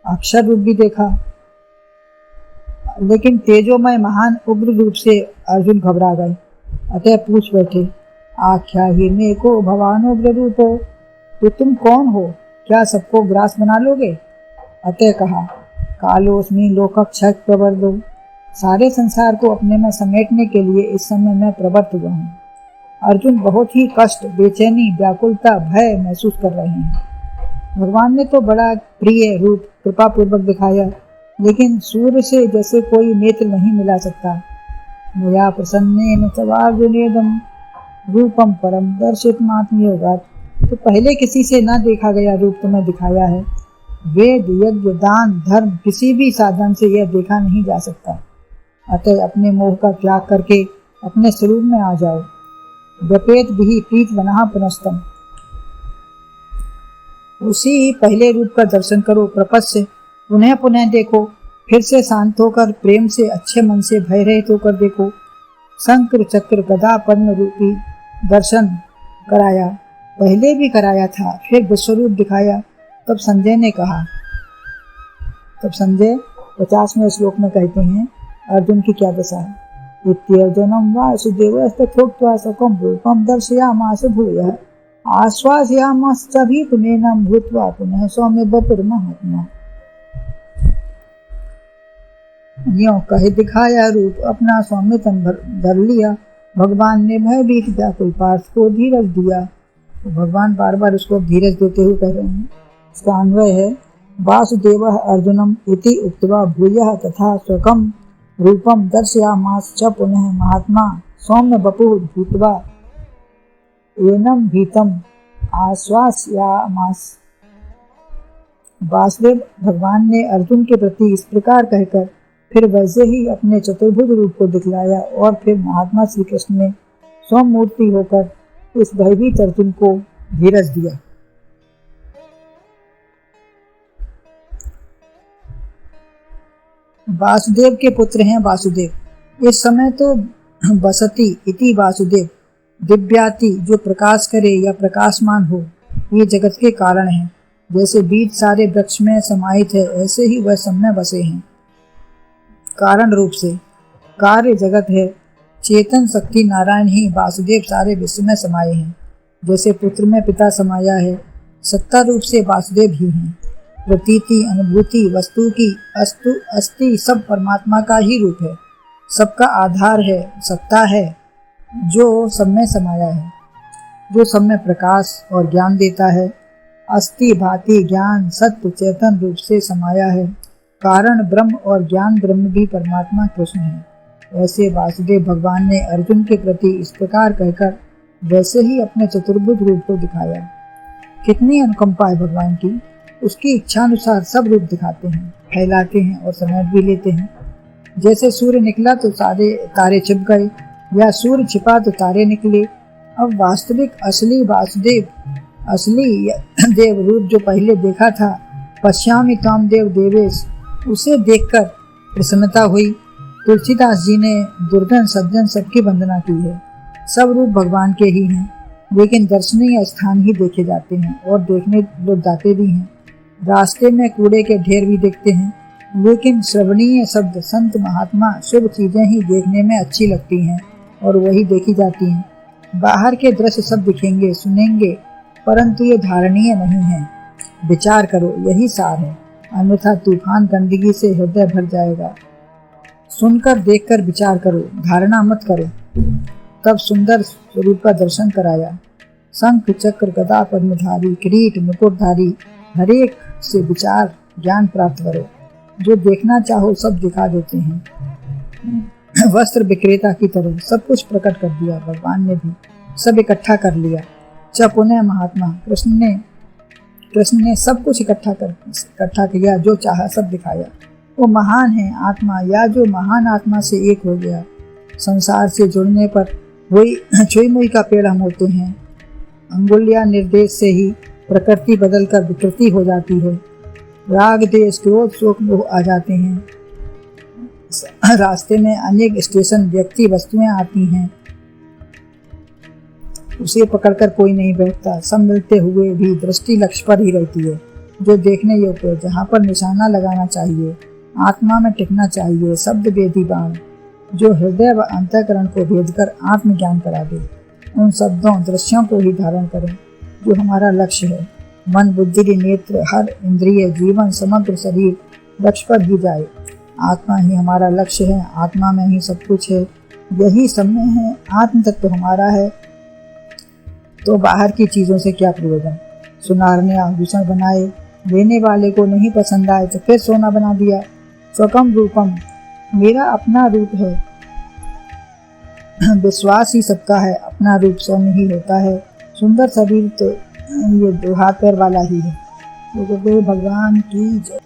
अक्षर रूप भी देखा, लेकिन तेजोमय महान उग्र रूप से अर्जुन घबरा गए। अतः पूछ बैठे, आख्या ही मे को भवानुग्र रूपो, तो तुम कौन हो, क्या सबको ग्रास बना लोगे? अतः कहा, कालोस्मि लोकक्षय प्रवर्तो, सारे संसार को अपने में समेटने के लिए इस समय मैं प्रवृत्त हुआ हूँ। अर्जुन बहुत ही कष्ट, बेचैनी, व्याकुलता, भय महसूस कर रहे हैं। भगवान ने तो बड़ा प्रिय रूप कृपा पूर्वक दिखाया, लेकिन सूर्य से जैसे कोई नेत्र नहीं मिला सकता। मया प्रसन्नेन तवार्जुनेदं रूपम परम दर्शितमात्मयोगात्, तो पहले किसी से न देखा गया रूप तुम्हें दिखाया है। वेद, यज्ञ, दान, धर्म किसी भी साधन से यह देखा नहीं जा सकता। अतः अपने मोह का त्याग करके अपने स्वरूप में आ जाओ। व्यपेत भी प्रीत वनः पुनस्तम, उसी पहले रूप का दर्शन करो, प्रपस्य पुनः पुनः देखो, फिर से शांत होकर प्रेम से अच्छे मन से भय रहित होकर देखो। शंकर चक्र गदा पद्म रूपी दर्शन कराया, पहले भी कराया था, फिर विश्वरूप दिखाया। तब संजय ने कहा, तब संजय 50वें श्लोक में कहते हैं अर्जुन की क्या दशा है। इत्यर्जुनं वासुदेवस्तथोक्त्वा स्वकं रूपं दर्शयामास भूयः आश्वासयामाश्चभीतमेनं भूत्वा पुनः सौम्य वपुर्महात्मा। यों कहे दिखाया रूप अपना सौम्य तन धर लिया। भगवान ने भयभीत व्याकुल पार्थ को धीरज दिया। तो भगवान बार बार उसको धीरज देते हुए कह रहे हैं। इसका अन्वय है, वासुदेवः अर्जुनम इति उक्त्वा भूयः तथा स्वकं रूपम दर्शयामास च पुनः महात्मा सौम्य वपुः भूत्वा एनं भीतम आश्वासयामास। वासुदेव भगवान ने अर्जुन के प्रति इस प्रकार कहकर फिर वैसे ही अपने चतुर्भुज रूप को दिखलाया और फिर महात्मा श्री कृष्ण ने स्वयं मूर्ति होकर इस भयभीत अर्जुन को धीरज दिया। वासुदेव के पुत्र हैं वासुदेव। इस समय तो बसती इति वासुदेव, दिव्याति जो प्रकाश करे या प्रकाशमान हो, ये जगत के कारण है। जैसे बीज सारे वृक्ष में समाहित है, ऐसे ही वह सब में बसे हैं कारण रूप से। कार्य जगत है, चेतन शक्ति नारायण ही वासुदेव सारे विश्व में समाये हैं। जैसे पुत्र में पिता समाया है, सत्ता रूप से वासुदेव ही हैं। प्रतीति, अनुभूति, वस्तु की अस्थि सब परमात्मा का ही रूप है, सबका आधार है, सत्ता है, जो सब में समाया है, जो सब में प्रकाश और ज्ञान देता है। अस्थि भाति ज्ञान सत्य चेतन रूप से समाया है। कारण ब्रह्म और ज्ञान ब्रह्म भी परमात्मा कृष्ण है। ऐसे वासुदेव भगवान ने अर्जुन के प्रति इस प्रकार कहकर वैसे ही अपने चतुर्भुज रूप को दिखाया। कितनी अनुकंपा है भगवान की। उसकी इच्छानुसार सब रूप दिखाते हैं, फैलाते हैं और समेट भी लेते हैं। जैसे सूर्य निकला तो सारे तारे छिप गए, या सूर्य छिपा तो तारे निकले। अब वास्तविक असली वासुदेव, असली देव रूप जो पहले देखा था, पश्यामि त्वां देव देवेश, उसे देखकर प्रसन्नता हुई। तुलसीदास जी ने दुर्जन सज्जन सबकी वंदना की है। सब रूप भगवान के ही हैं, लेकिन दर्शनीय स्थान ही देखे जाते हैं और देखने लोग जाते भी हैं। रास्ते में कूड़े के ढेर भी दिखते हैं, लेकिन श्रवणीय शब्द, संत, महात्मा, शुभ चीजें ही देखने में अच्छी लगती हैं और वही देखी जाती हैं। बाहर के दृश्य सब दिखेंगे, सुनेंगे, परंतु ये धारणीय नहीं है। विचार करो, यही सार है, अन्यथा तूफान गंदगी से हृदय भर जाएगा। सुनकर देखकर विचार करो, धारणा मत करो। तब सुंदर स्वरूप का दर्शन कराया। शंख चक्र गदा पद्मधारी किरीट मुकुटधारी, हरेक से विचार ज्ञान प्राप्त करो। जो देखना चाहो सब दिखा देते हैं। वस्त्र विक्रेता की तरह सब कुछ प्रकट कर दिया भगवान ने भी, सब इकट्ठा कर लिया। च पुनः महात्मा, कृष्ण ने सब कुछ इकट्ठा किया, जो चाहा सब दिखाया। वो महान है आत्मा, या जो महान आत्मा से एक हो गया। संसार से जुड़ने पर वही छुई मुई का पेड़ हम होते हैं। अंगुलिया निर्देश से ही प्रकृति बदलकर विकृति हो जाती है। राग देश क्रोध शोक मोह आ जाते हैं। रास्ते में अनेक स्टेशन व्यक्ति वस्तुएं आती हैं, उसे पकड़कर कोई नहीं बैठता। सब मिलते हुए भी दृष्टि लक्ष्य पर ही रहती है। जो देखने योग्य, जहाँ पर निशाना लगाना चाहिए, आत्मा में टिकना चाहिए, शब्द वेदी बाण, जो हृदय व अंतःकरण को भेद कर आत्मज्ञान करा दे। उन शब्दों दृश्यों को ही धारण करें जो हमारा लक्ष्य है। मन, बुद्धि, नेत्र, हर इंद्रिय, जीवन, समग्र शरीर लक्ष्य पर ही जाए। आत्मा ही हमारा लक्ष्य है, आत्मा में ही सब कुछ है, यही सब में है। आत्म तत्व हमारा है तो बाहर की चीजों से क्या प्रयोजन। सुनार ने आभूषण बनाए, लेने वाले को नहीं पसंद आए तो फिर सोना बना दिया। स्वकम रूपम, मेरा अपना रूप है। विश्वास ही सबका है, अपना रूप स्वयं ही होता है। सुंदर शरीर तो ये 2 हाथ पैर वाला ही है। तो भगवान की जय।